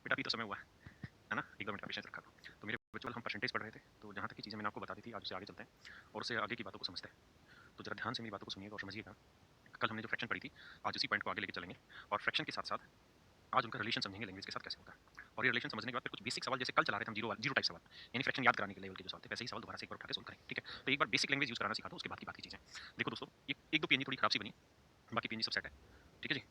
बेटा अभी तो समय हुआ है ना, 1-2 मिनट का पेशेंस रखा करो। तो मेरे बच्चों हम परसेंटेज पढ़ रहे थे, तो जहाँ तक की चीज़ें मैंने आपको बता दी थी, आज उससे आगे चलते हैं और उससे आगे की बातों को समझते हैं। तो जरा ध्यान से मेरी बातों को सुनिएगा और समझिएगा। कल हमने जो फ्रैक्शन पढ़ी थी, आज उसी पॉइंट को आगे लेके चलेंगे और फ्रैक्शन के साथ-साथ आज उनका रिलेशन समझेंगे लैंग्वेज के साथ कैसे होता है। और ये रिलेशन समझने के बाद फिर कुछ बेसिक सवाल जैसे कल चला रहे थे हम जीरो टाइप सवाल, यानी फ्रैक्शन याद कराने के लेवल के जो सवाल थे, वैसे ही सवाल दोबारा से एक बार उठा के सोल्व करेंगे, ठीक है? तो एक बार बेसिक लैंग्वेज यूज़ कराना सिखा दो, उसके बाद की बाकी चीज़ें। देखो दोस्तों, ये 1-2 पीएनजी थोड़ी खराब सी बनी, बाकी पीएनजी सब सेट है, ठीक है जी?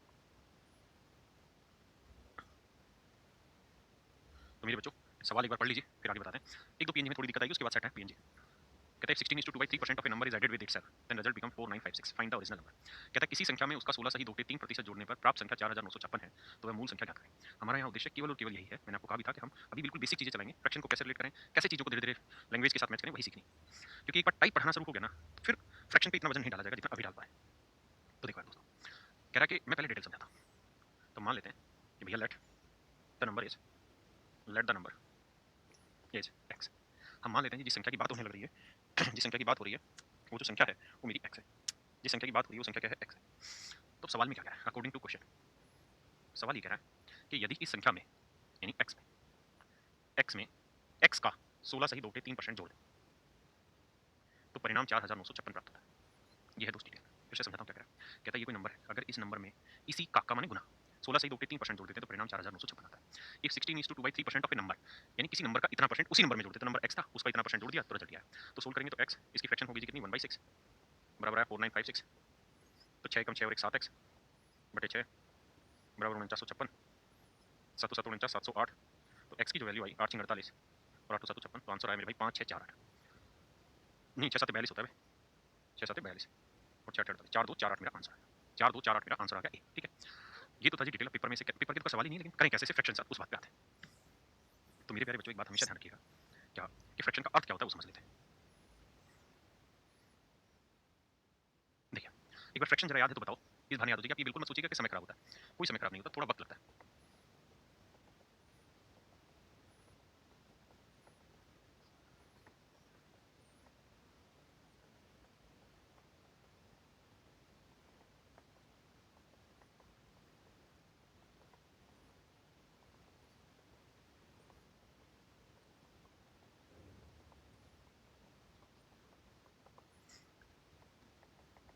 तो मेरे बच्चों सवाल एक बार पढ़ लीजिए, फिर आगे बताते हैं। 1-2 पीएनजी में थोड़ी दिक्कत आएगी, उसके बाद सेट है पीएनजी। कहता है 16:2/3% of a number is added with itself, then result become 4956, find the original number. कहता है किसी संख्या में उसका 16 सही 2/3% जोड़ने पर प्राप्त संख्या 4956 है, तो वह मूल संख्या ज्ञात करें। हमारा यहाँ उद्देश्य केवल और केवल यही है। मैंने आपको कहा भी था कि हम अभी बिल्कुल बेसिक चीजें चलाएंगे, फ्रैक्शन को कैसे रिलेट करें, कैसे चीजों को धीरे धीरे लैंग्वेज के साथ मैच करें, वही सीखनी। क्योंकि एक बार टाइप पढ़ना शुरू हो गया ना, तो फिर फ्रैक्शन पे इतना वजन नहीं डाला जाएगा जितना अभी डाल पाए। तो देखो यार दोस्तों, कह रहा है कि मैं पहले डिटेल समझाता हूँ। तो मान लेते हैं कि भैया late the number is x. हम मान लेते हैं कि जिस संख्या की बात होने लग रही है जिस संख्या की बात हो रही है वो जो संख्या है वो मेरी एक्स है। जिस संख्या की बात हो रही है वो संख्या क्या है, एक्स है। तो सवाल में क्या कह रहा है, अकॉर्डिंग टू क्वेश्चन सवाल ये कह रहा है कि यदि इस संख्या में यानी एक्स में एक्स का 16 सही 2/3% जोड़ दें तो परिणाम 4956 प्राप्त होता है। ये है दोस्त डिटेल, फिर से समझाता हूँ क्या कह रहा है। कहता है ये कोई नंबर है, अगर इस नंबर में इसी का माने गुना 16 सही 2/3% जोड़ देते हैं तो परिणाम 4956 आता है। इफ 16:2/3% ऑफ ए नंबर, यानी किसी नंबर का इतना परसेंट उसी नंबर में जोड़ देते, तो नंबर एक्स था उसका इतना परसेंट जोड़ दिया तो रिजल्ट आया। तो सोल्व करेंगे तो एक्स इसकी फ्रैक्शन होगी कितनी 1/6 बराबर है 4956। तो 6 कम 6 और 1 7x बटे 6 बराबर 4956, 7 7 49 708। तो x की जो वैल्यू आई 8 48 और 8 7 56, तो आंसर आया मेरे भाई 5 6 4 8 नहीं 6 7 42 होता है भाई, 6 7 42 और 6 8 48, 4 2 4 8 मेरा आंसर है। 4 2 4 8 मेरा आंसर आ गया ए, ठीक है। ये तो था जी डिटेल। पेपर में से पेपर के तो सवाल ही नहीं, लेकिन करें कैसे से फ्रैक्शन साथ उस बात पे आते हैं। तो मेरे प्यारे बच्चों एक बात हमेशा ध्यान रखिएगा, क्या कि फ्रैक्शन का अर्थ क्या होता है वो समझ लेते हैं। देखिए एक बार फ्रैक्शन जरा याद है तो बताओ, इस बहाने याद हो जाएगा। आप ये बिल्कुल मत सोचिएगा कि समय खराब होता है, कोई समय खराब नहीं होता, थोड़ा वक्त लगता है।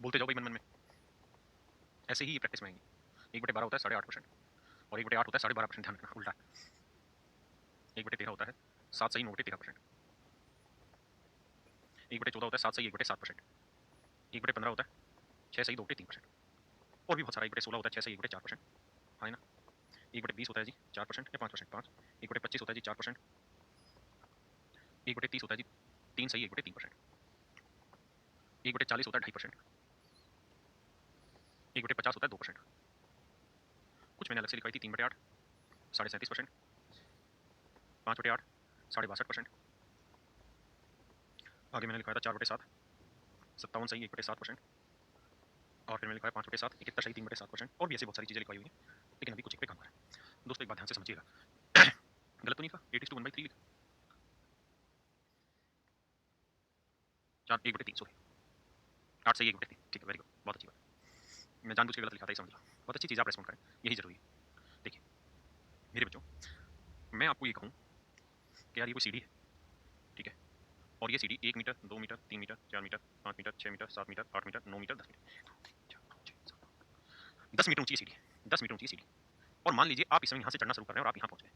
बोलते जाओ भाई मन मन में, ऐसे ही प्रैक्टिस में आएंगी। 1/12 होता है 8.5% और 1/8 होता है 12.5%। ध्यान रखना उल्टा। 1/13 होता है 7 सही 9/13%। 1/14 होता है 7 सही 1/7%। 1/15 होता है 6 सही 2/3%। और भी बहुत सारा 1/16 होता है 6 सही 1/4%। हाँ है ना। 1/20 होता है जी 4% या 5%, 5। 1/25 होता है जी 4%। 1/30 होता है जी 3 सही 1/3%। 1/40 होता है 2.5%। 1/50 होता है 2%। कुछ मैंने अलग से लिखवाई थी 3/8 37.5%। 5/8 62.5%। आगे मैंने लिखवाया था 4/7 57 सही 1/7%। और फिर मैंने लिखा है 5/7 71 सही 3/7%। और भी ऐसे बहुत सारी चीज़ें लिखवाई हुई हैं, लेकिन अभी कुछ एक पे काम करें। दोस्तों एक बात ध्यान से समझिएगा, गलत तो नहीं था। 8:1/3 लिखा, 4 1/3 सॉरी 8 सही 1/3, ठीक है वेरी गुड, बहुत अच्छी बात। मैं जानबूझ के गलत लिखा था, ये समझ लो। बहुत अच्छी चीज़ आप रेस्पॉन्ड करें, यही जरूरी है। देखिए मेरे बच्चों, मैं आपको ये कहूँ कि यार ये कोई सीढ़ी है, ठीक है। और ये सीढ़ी 1 metre 2 metre 3 metre 4 metre 5 metre 6 metre 7 metre 8 metre 9 metre 10 metre 10 metre ऊंची सीढ़ी है, 10 मीटर ऊंची सीढ़ी। और मान लीजिए आप इस समय यहाँ से चढ़ना शुरू कर रहे हैं और आप यहाँ पहुँच गए।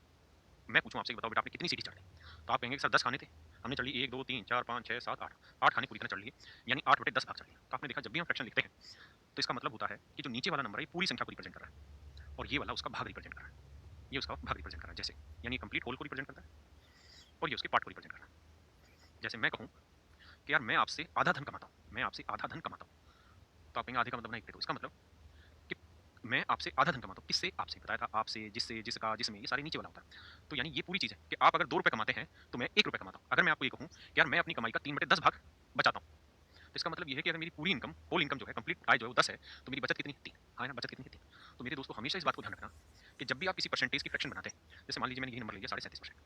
मैं पूछूँ आपसे, बताओ बेटा आपने कितनी सीढ़ी चढ़ ली? तो आप कहेंगे सर 10 खाने थे, हमने चढ़ ली 1 2 3 4 5 6 7 8, 8 खाने पूरी तरह चढ़ लिए, यानी 8/10 भाग चढ़ लिया। तो आपने देखा जब भी हम फ्रैक्शन लिखते हैं तो इसका मतलब होता है कि जो नीचे वाला नंबर है पूरी संख्या को रिप्रेजेंट कर रहा है और ये वाला उसका भाग रिप्रेजेंट कर रहा है। ये उसका भाग रिप्रेजेंट कर रहा है, जैसे यानी कंप्लीट होल को रिप्रेजेंट करता है और ये उसके पार्ट को रिप्रेजेंट कर रहा है। जैसे मैं कहूँ कि यार मैं आपसे आधा धन कमाता हूँ, मैं आपसे आधा धन कमाता हूँ, तो आप कहेंगे आधे का मतलब नहीं, तो इसका मतलब कि मैं आपसे आधा धन कमाता हूँ। किससे? आपसे। बताया था आपसे, जिससे, जिसका, जिसमें, ये सारे नीचे वाला होता है। तो यानी ये पूरी चीज़ है कि आप अगर 2 रुपये कमाते हैं तो मैं 1 रुपये कमाता हूँ। अगर मैं आपको ये कहूँ कि यार मैं अपनी कमाई का 3/10 भाग बचाता हूँ, तो इसका मतलब ये है कि अगर मेरी पूरी इनकम, होल इनकम जो है, कंप्लीट आय जो है वो 10 है, तो मेरी बचत कितनी है? 3। हाँ ना, बचत कितनी है? 3। तो मेरे दोस्तों हमेशा इस बात को ध्यान रखना कि जब भी आप किसी परसेंटेज की फ्रैक्शन बनाते हैं, जैसे मान लीजिए मैंने यही नंबर ले लिया 37.5%,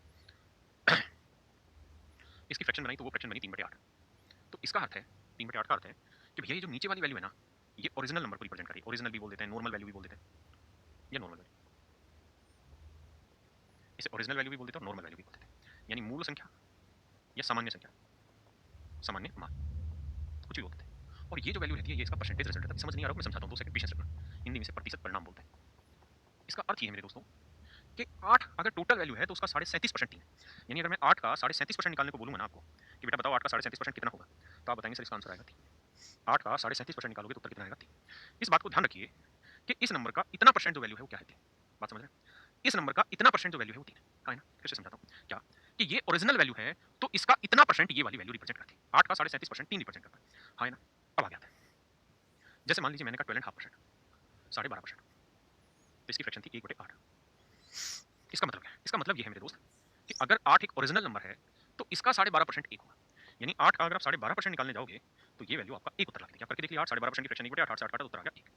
इसकी फ्रैक्शन बनाई तो वो फ्रैक्शन बनी 3/8। तो इसका अर्थ है, 3/8 का अर्थ है कि भैया ये जो नीचे वाली वैल्यू है ना, ये ओरिजिनल नंबर को रिप्रेजेंट करी। ओरिजिनल भी बोल देते हैं, नॉर्मल वैल्यू भी बोल देते हैं, या नॉर्मल वैल्यू। इसे ओरिजिनल वैल्यू भी बोलते थे और नॉर्मल वैल्यू भी बोलते थे, यानी मूल संख्या या सामान्य संख्या, सामान्य मान, कुछ भी बोलते थे। और ये जो वैल्यू रहती है ये इसका परसेंटेज रिजल्ट रहता है। समझ नहीं आ रहा हो मैं समझाता हूँ, 2 सेकंड पेशेंस रखना। हिंदी में इसे प्रतिशत परिणाम बोलते हैं। इसका अर्थ ये है मेरे दोस्तों कि 8 अगर टोटल वैल्यू है तो उसका 37.5% 3 है। यानी अगर मैं 8 का 37.5% निकालने को बोलूंगा ना आपको कि बेटा बताओ 8 का 37% कितना होगा, तो आप बताएंगे सर इसका आंसर आएगा 3। 8 का 37.5% निकालोगे तो उत्तर कितना आएगा 3। इस बात को ध्यान रखिए कि इस नंबर का इतना परसेंट जो वैल्यू है वो क्या है 3। बात समझ रहे हैं? इस नंबर का इतना परसेंट जो वैल्यू है वो 3 है। हाँ है ना? फिर से समझाता हूँ क्या कि ये ओरिजिनल वैल्यू है तो इसका इतना परसेंट ये वाली वैल्यू रिप्रेजेंट करती है। 8 का 37.5% 3 रिप्रेजेंट करता है। हाँ है ना? अब आ गया था, जैसे मान लीजिए मैंने कहा 12.5%, 12.5%, तो इसकी फ्रैक्शन थी 1/8। इसका मतलब क्या है? इसका मतलब ये है मेरे दोस्त कि अगर 8 एक ओरिजिनल नंबर है तो इसका 12.5% 1 होगा। यानी 8 का अगर आप 12.5% निकालने जाओगे तो ये वैल्यू आपका 1 उत्तर ला देगी। आप करके देख लिया, 8 12.5% की फ्रैक्शन 1/8, 8 से 8 काटा तो उत्तर आ गया 1।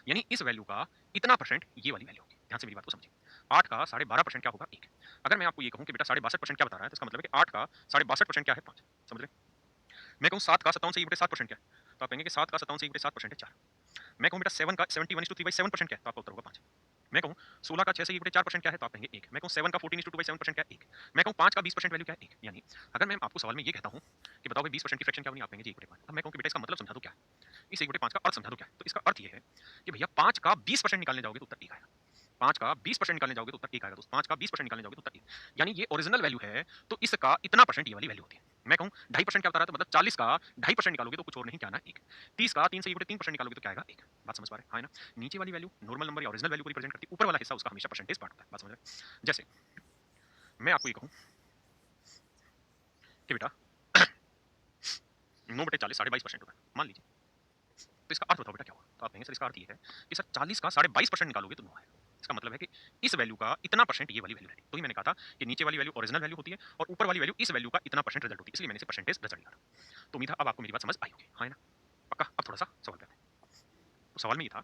यानी इस वैल्यू का इतना परसेंट ये वाली वैल्यू होगी। ध्यान से मेरी बात को समझिए। 8 का 12.5% क्या होगा 1। अगर मैं आपको ये कहूं कि बेटा 62% क्या बता रहा है तो इसका मतलब है कि 8 का 62% क्या है 5। समझ रहे? मैं कहूं 7 का 57 से 1/7% क्या है तो आप कहेंगे कि 7 का 57 से 1/7% है 4। मैं कहूं बेटा 7 का 71:3/7% क्या है तो आपका उत्तर होगा 5। मैं कहूं 16 का 6 से 1/4% क्या है तो आप कहेंगे 1। मैं कहूं 7 का 14:2/7% क्या है 1। मैं कहूं 5 का 20% वैल्यू क्या है 1। यानी अगर मैं आपको सवाल में ये कहता हूं कि बताओ भाई 20% की फ्रैक्शन क्या बनी, आप कहेंगे जी 1/5। अब मैं कहूं कि बेटा इसका मतलब समझा दो क्या है, इस 1/5 का अर्थ समझा दो क्या है, तो इसका अर्थ ये है कि भैया 5 का 20% निकालने जाओगे तो उत्तर 1 आएगा। 5 का 20% निकालने जाओगे तो उत्तर 1 आएगा दोस्त। 5 का 20% निकालने जाओगे तो उत्तर 1। यानी ये ओरिजिनल वैल्यू है तो इसका इतना परसेंट ये वाली वैल्यू होती है। मैं कहूं 2.5% क्या बता रहा है तो मतलब 40 का 2.5% निकालोगे तो कुछ और नहीं क्या आना 1। 30 का 3 से 1/3% निकालोगे तो क्या आएगा 1। बात समझ पा रहे हैं? हाँ है ना? नीचे वाली वैल्यू नॉर्मल नंबर या ओरिजिनल वैल्यू को रिप्रेजेंट करती है, ऊपर वाला हिस्सा उसका हमेशा परसेंटेज पार्ट होता है। बात समझ रहे हैं? जैसे मैं आपको ये कहूं कि बेटा 9/40 22% होता है, मान लीजिए। तो इसका अर्थ बताओ बेटा क्या हुआ, तो आप कहेंगे सर इसका अर्थ ये है कि सर 40 का 22.5% निकालोगे तो 9 आएगा। इसका मतलब है कि इस वैल्यू का इतना परसेंट ये वाली वैल्यू है। तो ही मैंने कहा था कि नीचे वाली वैल्यू ओरिजिनल वैल्यू होती है और ऊपर वाली वैल्यू इस वैल्यू का इतना परसेंट रिजल्ट होती है, इसलिए मैंने इसे परसेंटेज रिजल्ट लिखा था। तो उम्मीद है अब आपको मेरी बात समझ आई होगी। हाँ है ना? पक्का? अब थोड़ा सा सवाल पे आते हैं। तो सवाल में ये था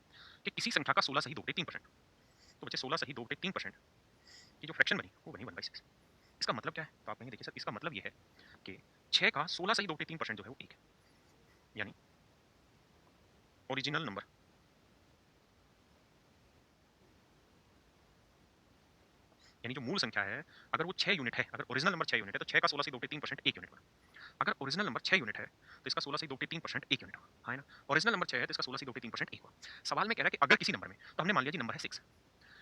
कि किसी संख्या का 16 सही 2/3%, तो बच्चे 16 सही 2/3% की जो फ्रैक्शन बनी वो बनी 1/6। इसका मतलब क्या है, तो आप कहेंगे देखिए सर इसका मतलब ये है कि 6 का 16 सही 2/3% जो है वो 1 है। यानी ओरिजिनल नंबर, यानी जो मूल संख्या है अगर वो 6 यूनिट है, अगर ओरिजिनल नंबर 6 यूनिट है तो 6 का 16 से 2/3% 1 यूनिट बना। अगर ओरिजिनल नंबर 6 यूनिट है तो इसका 16 से 2/3% 1 यूनिट हुआ। हाँ है ना? ओरिजिनल नंबर 6 है तो इसका 16 से 2/3% 1 हुआ। सवाल में कह रहा है कि अगर किसी नंबर में, तो हमने मान लिया जी नंबर है 6,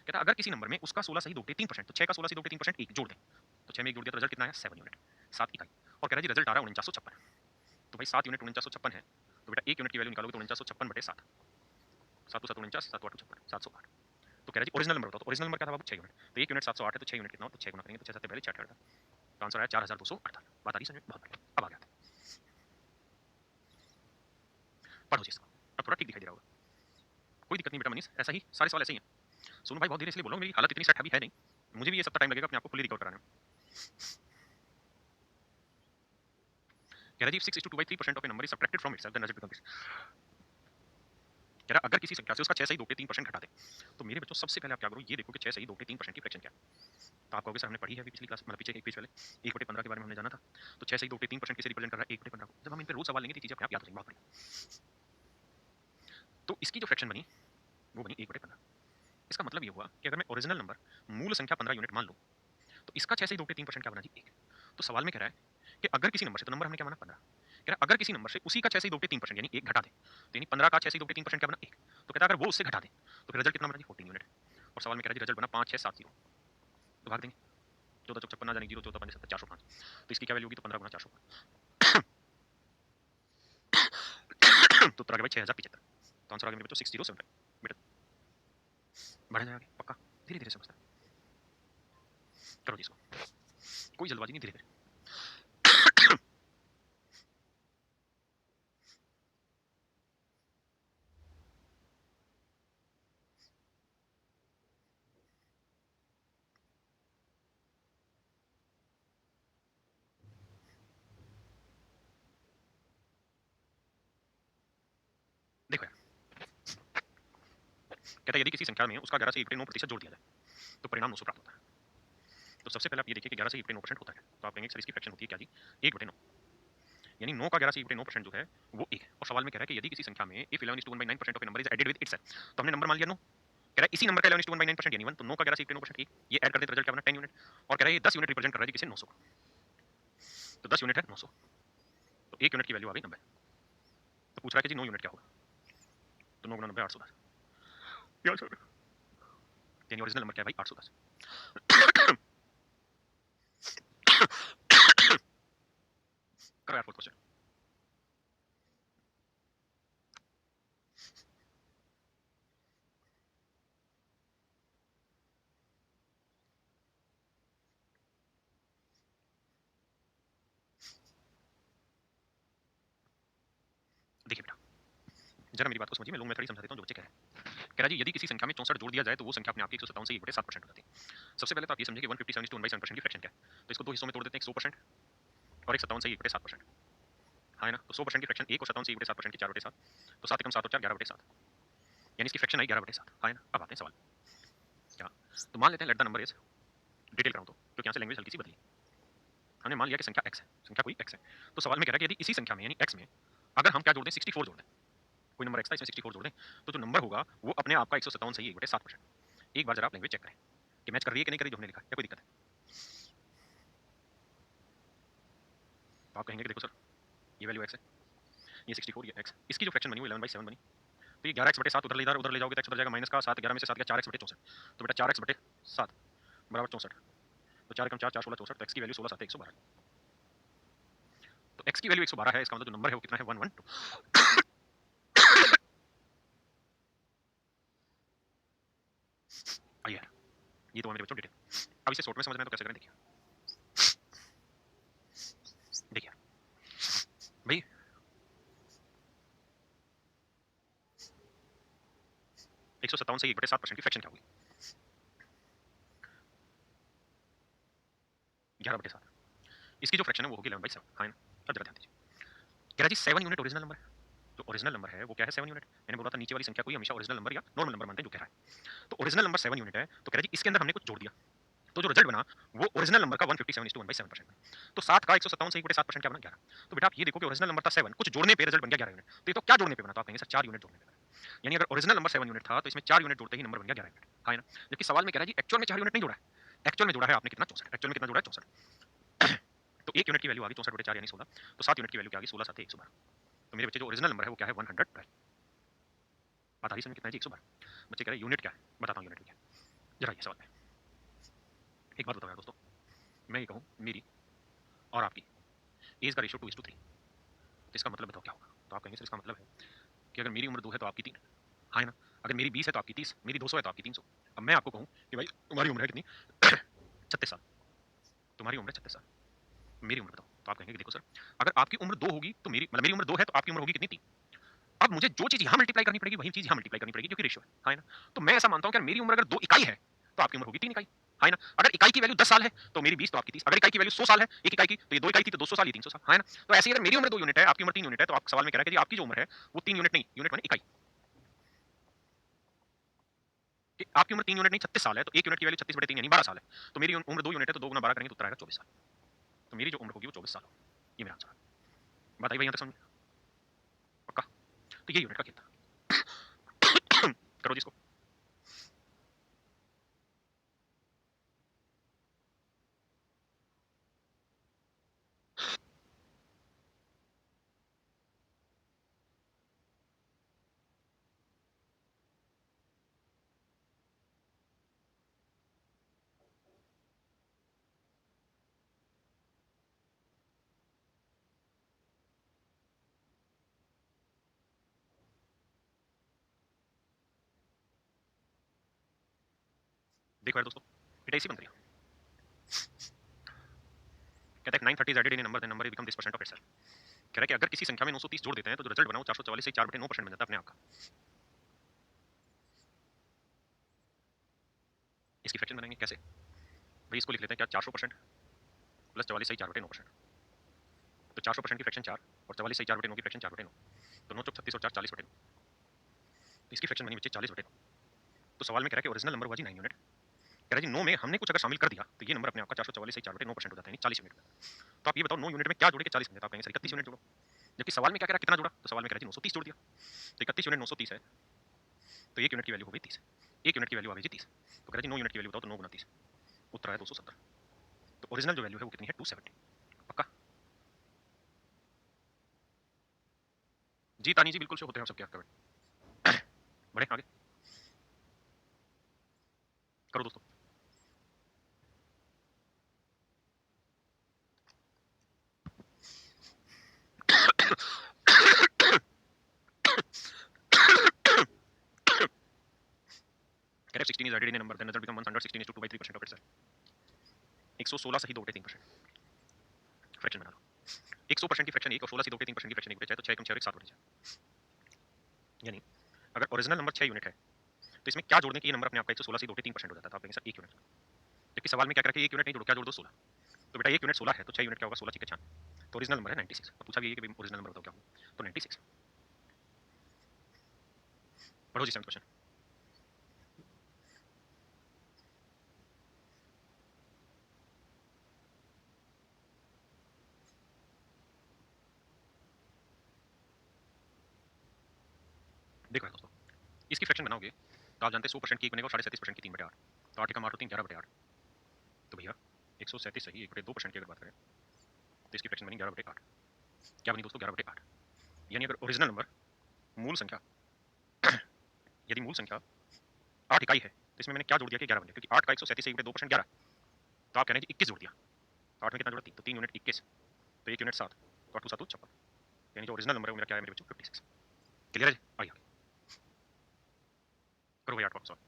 कहता है अगर किसी नंबर में उसका 16 से 2/3% तो 6 का 16 से 2/3% 1 जोड़ दें, तो 6 में 1 जोड़ दिया तो रिजल्ट कितना आया 7 यूनिट, 7 इकाई। और कह रहा है जी रिजल्ट आ रहा है 4956। तो भाई 7 यूनिट 4956 है तो बेटा 1 यूनिट की वैल्यू निकालोगे तो 4956/7, 7 7 49, 7 8 56, 708। तो कह रहा है जी ओरिजिनल नंबर बताओ, तो ओरिजिनल नंबर क्या था बाबू 6 यूनिट, तो 1 यूनिट 708 है तो 6 यूनिट कितना हो तो 6 गुना करेंगे तो 6 7 पहले 6 8, तो आंसर आया 4248। बात आ रही समझ में? बहुत बढ़िया। अब आ गया पढ़ो जी इसको, अब थोड़ा ठीक दिखाई दे रहा होगा। कोई दिक्कत नहीं बेटा मनीष, ऐसा ही सारे सवाल ऐसे ही हैं। सोनू भाई बहुत धीरे इसलिए बोल रहा हूँ, मेरी हालत इतनी सेट अभी है नहीं, मुझे भी ये सब टाइम लगेगा अपने आप को फुली रिकवर कराने में। कह रहा जी 6:2/3% of a number is subtracted from itself then result becomes. कह रहा अगर किसी संख्या से उसका 6 सही 2/3% घटा दे, तो मेरे बच्चों सबसे पहले आप क्या करो ये देखो कि 6 सही 2/3% की फ्रैक्शन क्या है। तो आप कहोगे सर हमने पढ़ी है अभी पिछली क्लास, मतलब पीछे एक पेज पहले 1/15 के बारे में हमने जाना था। तो 6 सही 2/3% किसे रिप्रेजेंट कर रहा है 1/15 को। जब हम इन पे रोज सवाल लेंगे तो चीजें अपने आप याद हो जाएंगी। बहुत बढ़िया। तो इसकी जो फ्रैक्शन बनी वो बनी 1/15। इसका मतलब ये हुआ कि अगर मैं ओरिजिनल नंबर मूल संख्या 15 यूनिट मान लूं तो इसका 6 से 2/3% क्या बना जी 1। तो सवाल में कह रहा है कि अगर किसी नंबर से, तो नंबर हमने क्या माना 15, कह रहा है अगर किसी नंबर से उसी का 6 से 2/3% यानी 1 घटा दे, तो यानी 15 का 6 से 2/3% क्या बना 1। तो कहता है अगर वो उससे घटा दे तो फिर रिजल्ट कितना बना जी 14 यूनिट। और सवाल में कह रहा है जी रिजल्ट बना 5670, तो भाग देंगे 14 चौक 56 ना जाने 0 14 5 7 405, तो इसकी क्या वैल्यू होगी तो 15 गुना 405 तो उत्तर आ गया भाई 6075। तो आंसर आ गया मेरे बच्चों 6075। बेटा बढ़ जाएगा आगे पक्का, धीरे धीरे समझता है। करो जी इसको, कोई जल्दबाजी नहीं, धीरे धीरे। देखो यार, कहता है यदि किसी संख्या में उसका 11 से 1/9% जोड़ दिया जाए तो परिणाम 900 प्राप्त होता है। तो सबसे पहले आप ये देखिए कि 11 से 1/9% होता है, तो आप कहेंगे सर इसकी फ्रैक्शन होती है क्या जी 1/9, यानी 9 का 11 से 1/9% जो है वो 1 है। और सवाल में कह रहा है कि यदि किसी संख्या में if 11 is to 1/9% of a number is added with itself, तो हमने नंबर मान लिया 9, कह रहा है इसी नंबर का 11:1/9% यानी 1, तो 9 का 11 से 9% 1, ये ऐड कर दें तो रिजल्ट क्या बना 10 यूनिट, और कह रहा है ये 10 यूनिट रिप्रेजेंट कर रहा है जी किसे 900, तो 10 यूनिट है 900, तो 1 यूनिट की वैल्यू आ गई 90, तो पूछ रहा है कि जी 9 यूनिट क्या होगा, तो 9 × 90 810, यानी ओरिजिनल नंबर क्या है भाई 810। करो यार फोर्थ क्वेश्चन। देखिए बेटा, जरा मेरी बात को समझिए, मैं लोग मेथड ही समझा देता हूँ जो बच्चे कह रहे हैं। कह रहा है जी यदि किसी संख्या में 64 जोड़ दिया जाए तो वो संख्या अपने आप की 157 से 1/7% हो जाती है। सबसे पहले तो आप ये समझिए कि 157/1/7% की फ्रैक्शन क्या है, तो इसको दो हिस्सों में तोड़ देते हैं, एक 100% और एक 57 से 1/7%, हाँ है ना, तो 100% की फ्रैक्शन 1 और 57 से 1/7% की 4/7, तो 7 एकम 7 और 4 11/7, यानी इसकी फ्रैक्शन आई 11/7, हाँ है ना। अब आते हैं सवाल क्या, तो मान लेते हैं let the number is, detail कराऊं तो क्योंकि यहाँ से लैंग्वेज हल्की सी बदली, हमने मान लिया कि संख्या x है, संख्या कोई x है, तो सवाल में कह रहा है कि यदि इसी संख्या में यानी x में अगर हम क्या जोड़ दें 64 जोड़ दें, कोई नंबर x था इसमें 64 जोड़ दें, तो जो नंबर होगा वो अपने आप का 157 से ही 1/7%। एक बार जरा आप लैंग्वेज चेक करें कि मैच कर रही है कि नहीं कर रही जो हमने लिखा है, या कोई दिक्कत है, तो आप कहेंगे कि देखो सर ये वैल्यू x है, ये 64, ये x, इसकी जो फ्रैक्शन बनी वो 11/7 बनी, तो ये 11x/7 उधर ले जाओगे तो x उधर जाएगा माइनस का 7, 11 में से 7 गया 4x/64, तो बेटा 4x/7 बराबर 64, तो 4 एकम 4 4 16 64, तो x की वैल्यू 16 7 112, तो x की वैल्यू 112 है, इसका मतलब जो नंबर है वो कितना है 112। आइए यार, ये तो है मेरे बच्चों डिटेल, अब इसे शॉर्ट में समझना है तो कैसे करें, देखिए देखिए भाई 157 से 1/7% की फ्रैक्शन क्या होगी 11/7, इसकी जो फ्रैक्शन है वो होगी 11/7, हाँ ना। अब जरा ध्यान दीजिए, कह रहा जी 7 यूनिट ओरिजिनल नंबर है, जो ओरिजिनल नंबर है वो क्या है 7 यूनिट, मैंने बोला था नीचे वाली संख्या को ही हमेशा ओरिजिनल नंबर या नॉर्मल नंबर मानते हैं जो कह रहा है, तो ओरिजिनल नंबर 7 यूनिट है, तो कह रहा जी इसके अंदर हमने कुछ जोड़ दिया, तो जो रिजल्ट बना वो ओरिजिनल नंबर का 157:1/7% में, तो 7 का 157 से 1/7% क्या बना 11, तो बेटा आप ये देखो कि ओरिजिनल नंबर था 7, कुछ जोड़ने पे रिजल्ट बन गया 11 यूनिट, तो ये तो क्या जोड़ने पे बना, तो आप कहेंगे सर 4 यूनिट जोड़ने पे बना, यानी अगर ओरिजिनल नंबर 7 यूनिट था तो इसमें 4 यूनिट जोड़ते ही नंबर बन गया 11 यूनिट, हाँ ना। जबकि सवाल में कह रहा है जी एक्चुअल में 4 यूनिट नहीं जोड़ा है, एक्चुअल में जोड़ा है आपने कितना 64, एक्चुअल में कितना जोड़ा है 64, तो 1 यूनिट की वैल्यू आ गई 64/4 यानी 16, तो 7 यूनिट की वैल्यू क्या आ गई 16 7 112, तो मेरे बच्चे जो ओरिजिनल नंबर है वो क्या है 112, बात आ रही समझ कितना है जी 112, बच्चे कह रहे हैं यूनिट क्या है, बताता हूँ यूनिट क्या है, जरा ये सवाल में एक बात बताओ यार दोस्तों, मैं ये कहूँ मेरी और आपकी एज का रेशियो 2:3, तो इसका मतलब बताओ क्या होगा, तो आप कहेंगे सर इसका मतलब है कि अगर मेरी उम्र 2 है तो आपकी 3, हाँ है ना, अगर मेरी 20 है तो आपकी 30, मेरी 200 है तो आपकी 300, अब मैं आपको कहूँ कि भाई तुम्हारी उम्र है कितनी 36 साल, तुम्हारी उम्र है 36 साल, मेरी उम्र बताओ, तो आप कहेंगे कि देखो सर अगर आपकी उम्र 2 होगी तो मेरी मतलब मेरी उम्र 2 है तो आपकी उम्र होगी कितनी 3, अब मुझे जो चीज यहाँ मल्टीप्लाई करनी पड़ेगी वही चीज यहाँ मल्टीप्लाई करनी पड़ेगी क्योंकि रेशियो है, हाँ है ना, तो मैं ऐसा मानता हूँ कि मेरी उम्र अगर 2 इकाई है तो आपकी उम्र होगी 3 इकाई, हाँ है ना, अगर इकाई की वैल्यू 10 साल है तो मेरी 20 तो आपकी 30, अगर इकाई की वैल्यू 100 साल है एक इकाई की तो ये 2 इकाई थी तो 200 साल, ये 300 साल, हाँ है ना, तो ऐसे ही अगर मेरी उम्र 2 यूनिट है आपकी उम्र 3 यूनिट है, तो आप सवाल में कह रहा है कि आपकी जो उम्र है वो 3 यूनिट नहीं, यूनिट माने इकाई, कि आपकी उम्र 3 यूनिट नहीं 36 साल है, तो 1 यूनिट की वैल्यू 36/3 यानी 12 साल है, तो मेरी उम्र 2 यूनिट है तो 2 × 12 करेंगे तो उत्तर आएगा 24 साल, तो मेरी जो उम्र होगी वो 24 साल होगी, ये मेरा आंसर है, बताइए भाई यहाँ तक समझ पक्का, तो ये यूनिट का खेल था। करो जिसको, देखो यार दोस्तों बेटा इसी बन रही है, कहता है 930 added in number the number become this percent of itself, कह रहा है कि अगर किसी संख्या में 930 जोड़ देते हैं तो जो रिजल्ट बना वो 444 से 4/9% बन जाता है अपने आप का, इसकी फ्रैक्शन बनाएंगे कैसे भाई, इसको लिख लेते हैं क्या 400% प्लस 44 सही 4/9%, तो 400% की फ्रैक्शन 4 और 44 सही 4/9 की फ्रैक्शन 4/9, तो 9 चौक 36 और 4 40/9, तो इसकी फ्रैक्शन बनी बच्चे 40/9, तो सवाल में कह रहा है कि ओरिजिनल नंबर हुआ जी 9 यूनिट, कह रहा है जी 9 में हमने कुछ अगर शामिल कर दिया तो ये नंबर अपने आप का 444 सही 4/9% हो जाता है यानी 40 यूनिट में, तो आप ये बताओ 9 यूनिट में क्या जोड़े के 40 बन जाता है, आप कहेंगे सर 31 यूनिट जोड़ो, जबकि सवाल में क्या कह रहा है कितना जोड़ा, तो सवाल में कह रहा है जी 930 जोड़ दिया, तो 31 यूनिट 930 है, तो 1 यूनिट की वैल्यू हो गई 30, 1 यूनिट की वैल्यू आ गई जी 30। तो कह रहा जी 9 यूनिट की वैल्यू बताओ, तो 9 गुना 30, उत्तर आया 270। तो ओरिजिनल जो वैल्यू है वो कितनी है? 270। पक्का? जी तानी जी बिल्कुल शो होते हैं सबके आपका कमेंट। बढ़े आगे, करो दोस्तों। Correct 16 is added in a number then result become 116 is to 2 by 3% of itself। 116 से ही 2 बटे 3% फ्रैक्शन बना लो। 100% की फ्रैक्शन 1 और 16 से 2 बटे 3% की फ्रैक्शन 1 बटे 6, तो 6 कम 6 और 1 7 बटे 6। यानी अगर ओरिजिनल नंबर 6 यूनिट है तो इसमें क्या जोड़ दें कि ये नंबर अपने आप का 116 से 2 बटे 3% हो जाता है? तो आप कहेंगे सर 1 यूनिट। जबकि सवाल में क्या कर रखा है 1 यूनिट नहीं जोड़ो, क्या जोड़ दो? 16। तो बेटा 1 यूनिट 16 है तो 6 यूनिट क्या होगा? 16 6 96। तो ओरिजिनल नंबर है 96। और पूछा भी है कि ओरिजिनल नंबर बताओ क्या होगा, तो 96। पढ़ो जी 7th क्वेश्चन। देखो यार दोस्तों, इसकी फ्रैक्शन बनाओगे तो आप जानते हैं 100% की 1 बनेगा और 37% की 3 बटे 8। तो 8 का 8 होती है 11 बटे 8। तो भैया 137 सही 1 बटे 2% की अगर बात करें तो इसकी फ्रैक्शन बनी 11 बटे 8। क्या बनी दोस्तों? 11 बटे 8। यानी अगर ओरिजिनल नंबर मूल संख्या यदि मूल संख्या 8 इकाई है तो इसमें मैंने क्या जोड़ दिया कि 11 बन गया, क्योंकि 8 का 137 से 1 बटे 2% 11। तो आप कह रहे हैं जी 21 जोड़ दिया। तो 8 में कितना जोड़ा? 3। तो 3 यूनिट 21, तो 1 यूनिट 7, तो 8 7 56। यानी जो ओरिजिनल नंबर है वो मेरा क्या है मेरे बच्चों? 56। क्लियर है जी? आइए आगे करो भाई 8 वापस सॉल्व।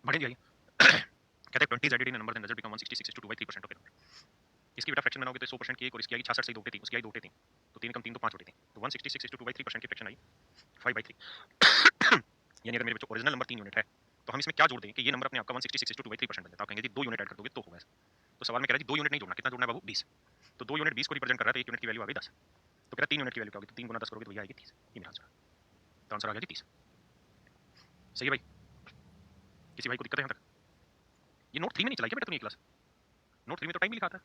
बढ़ेंगे आइए। कहते हैं 20 added in number then result become 166 two 2 by 3% of it. इसकी बेटा फ्रैक्शन बनाओगे तो 100% की एक और इसकी आएगी 66 से 2 बटे 3, उसकी आई 2 बटे 3। तो 3 कम 3 तो 5 बटे 3, तो 166 टू 2 बाई 3% की फ्रैक्शन आई 5 बाई 3। यानी अगर मेरे बच्चों ओरिजिनल नंबर 3 यूनिट है तो हम इसमें क्या जोड़ दें कि ये नंबर अपने आप का 166 टू 2 बाई 3% बन जाता है? आप कहेंगे जी 2 यूनिट ऐड कर दोगे तो होगा ऐसा। तो सवाल में कह रहा है जी 2 यूनिट नहीं जोड़ना, कितना जोड़ना है बाबू? 20। तो 2 यूनिट 20 को रिप्रेजेंट कर रहा है, तो 1 यूनिट की वैल्यू आ गई 10। तो कह रहा है 3 यूनिट की वैल्यू क्या होगी? तो 3 गुना 10 करोगे तो भैया आएगी 30। ये मेरा आंसर है। तो आंसर आ गया जी 30। सही है भाई? किसी भाई को दिक्कत है यहाँ तक? ये नोट 3 में नहीं चलाई क्या बेटा तूने ये क्लास? नोट 3 में तो टाइम भी लिखा था।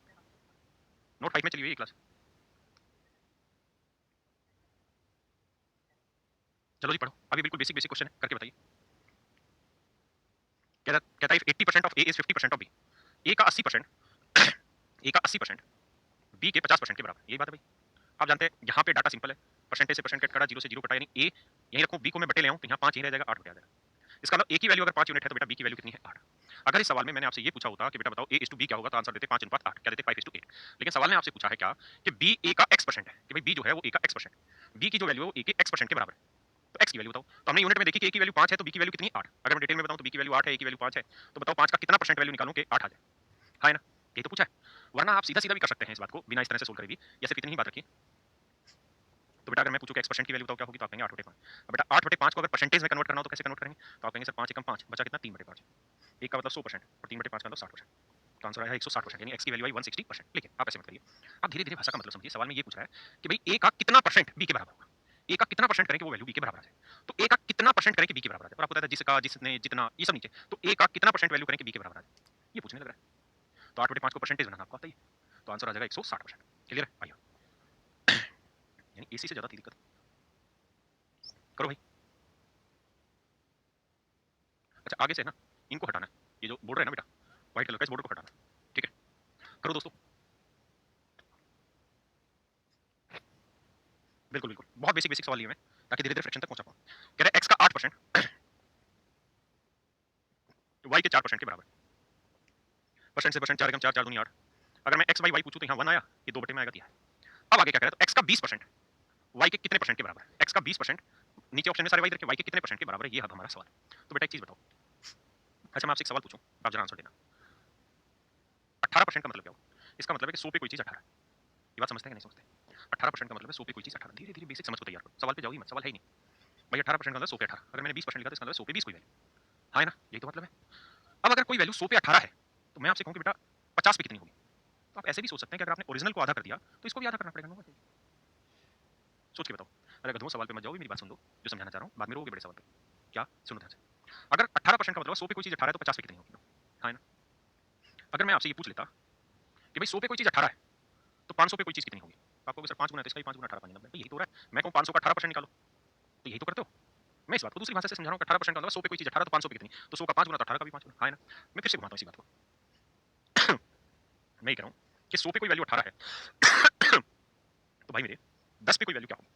नोट 5 में चली हुई है ये क्लास। चलो जी पढ़ो, अभी बिल्कुल बेसिक बेसिक क्वेश्चन है, करके बताइए। कहता है 80% of A is 50% of B. A का 80%, ए का 80% बी के 50% के बराबर। यही बात है भाई। आप जानते हैं यहाँ पे डाटा सिंपल है, परसेंटेज से परसेंट कट करा, जीरो से जीरो कटा, यानी ए यहीं रखूं, बी को मैं बटे ले आऊं तो यहाँ 5 यहीं रह जाएगा, 8 बटे आ जाएगा। इसका मतलब ए की वैल्यू अगर 5 यूनिट है तो बेटा बी की वैल्यू कितनी है? 8। अगर इस सवाल में मैंने आपसे ये पूछा होता कि बेटा बताओ ए इज टू बी क्या होगा, तो आंसर देते 5:8, क्या देते? 5:8। लेकिन सवाल ने आपसे पूछा है क्या कि बी ए का x% है, कि भाई बी जो है वो ए का x%, बी की जो वैल्यू है वो ए के x% के बराबर है। तो x की वैल्यू बताओ। तो हमने यूनिट में देखी कि a की वैल्यू 5 है तो b की वैल्यू कितनी? 8। अगर मैं डिटेल में बताऊं तो b की वैल्यू 8 है, a की वैल्यू 5 है, तो बताओ 5 का कितना परसेंट वैल्यू निकालूं कि 8 आ जाए? हाँ है ना? यही तो पूछा है। वरना आप सीधा सीधा भी कर सकते हैं इस बात को बिना इस तरह से सोल्व करे भी, या सिर्फ इतनी ही बात रखिए। तो बेटा अगर मैं पूछूं कि x% की वैल्यू बताओ क्या होगी, तो आप कहेंगे 8/5। अब बेटा 8/5 को अगर परसेंटेज में कन्वर्ट करना हो तो कैसे कन्वर्ट करेंगे? तो आप कहेंगे सर 5 एकम 5 बचा कितना? 3/5। एक का मतलब 100% और 3/5 का मतलब 60%। तो आंसर आया 160%, यानी x की वैल्यू आई 160%। लेकिन आप ऐसे मत करिए, आप धीरे धीरे भाषा का मतलब समझिए। सवाल में ये पूछ रहा है कि भाई a का कितना परसेंट b के बराबर होगा, a का कितना परसेंट करें कि वो वैल्यू b के बराबर आ जाए। तो a का कितना परसेंट करें कि b के बराबर आ जाए, और आपको पता है जिसका, जिसने, जितना, ये सब नीचे। तो a का कितना परसेंट वैल्यू करें कि b के बराबर आ जाए, ये पूछने लग रहा है। तो 8/5 को परसेंटेज बनाना आपको आता ही है, तो आंसर आ जाएगा 160%। क्लियर है? आइए, यानी एसी से ज्यादा थी दिक्कत। करो भाई। अच्छा आगे से है ना, इनको हटाना है, ये जो बॉर्डर है ना बेटा व्हाइट कलर का, इस बॉर्डर को हटाना है। ठीक है, करो दोस्तों। बिल्कुल बिल्कुल, बहुत बेसिक बेसिक सवाल लिए मैं ताकि धीरे धीरे फ्रैक्शन तक पहुंचा पाऊं। कह रहा है x का 8% y के 4% के बराबर। परसेंट से परसेंट 4 एकम 4, 4 दूनी 8। अगर मैं x बाई y पूछूं तो यहाँ 1 आया, ये 2 बटे में आएगा 3। अब आगे क्या कह रहा है? तो x का 20% y के कितने परसेंट के बराबर है? x का 20% नीचे ऑप्शन में सारे y रखे, y के कितने परसेंट के बराबर है, ये हमारा सवाल है। तो बेटा एक चीज बताओ। अच्छा मैं आपसे एक सवाल पूछूं, आप जरा आंसर देना। 18% का मतलब क्या हुआ? इसका मतलब है कि 100 पे कोई चीज 18। ये बात समझते हैं कि नहीं समझते? 18% का मतलब है 100 पे कोई चीज 18। धीरे धीरे बेसिक समझ को तैयार करो, सवाल पे जाओ ही मत, सवाल है ही नहीं भाई। 18% का मतलब 100 पे 18। अगर मैंने 20% लिखा तो इसका मतलब 100 पे 20 कोई वैल्यू। हाँ है ना, यही तो मतलब है। अब अगर कोई वैल्यू 100 पे 18 है, तो मैं आपसे कहूँ कि बेटा 50 पे कितनी होगी? तो आप ऐसे भी सोच सकते हैं कि अगर आपने ओरिजिनल को आधा कर दिया, तो इसको भी आधा करना पड़ेगा। नो, सोच के बताओ। अरे गधों, सवाल पे मत जाओ, मेरी बात सुन लो, जो समझाना चाह रहा हूँ, बाद में रोओगे बड़े सवाल पे। क्या? सुनो ध्यान से। अगर 18% का मतलब 100 पे कोई चीज़ 18 है, तो 50 पे कितनी होगी? हाँ है ना? अगर मैं आपसे ये पूछ लेता कि भाई 100 पे कोई चीज़ 18 है, तो 500 पे कोई चीज़ कितनी होगी? तो आप कहोगे सर 5 गुना है, तो इसका भी 5 गुना 18 5 गुना, यही तो हो रहा है। मैं कहूँ 500 का 18% निकालो, तो यही तो करते हो। मैं इस बात को दूसरी भाषा से समझा रहा हूँ कि 18% का मतलब 100 पे कोई चीज़ 18 तो 500 पे कितनी? तो 100 का 5 गुना तो 18 का भी 5 गुना, हाँ है ना? मैं फिर से घुमाता हूँ इसी बात को। मैं ये कह रहा हूँ कि 100 पे कोई वैल्यू 18 है, तो भाई मेरे 10 पे कोई वैल्यू क्या होगी?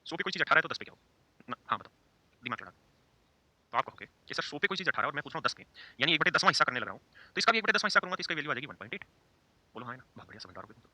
100 पे कोई चीज़ 18 है, तो 10 पे क्या होगी? हाँ बताओ, दिमाग लड़ा। तो आप कहोगे कि सर 100 पे कोई चीज़ 18 और मैं पूछ रहा हूँ 10 पे, यानी 1/10वां हिस्सा करने लग रहा हूँ, तो इसका भी 1/10वां हिस्सा करूँगा तो इसका वैल्यू आ जाएगी 1.8। बोलो हाँ है ना? बहुत बढ़िया, समझदार हो गए तुम तो।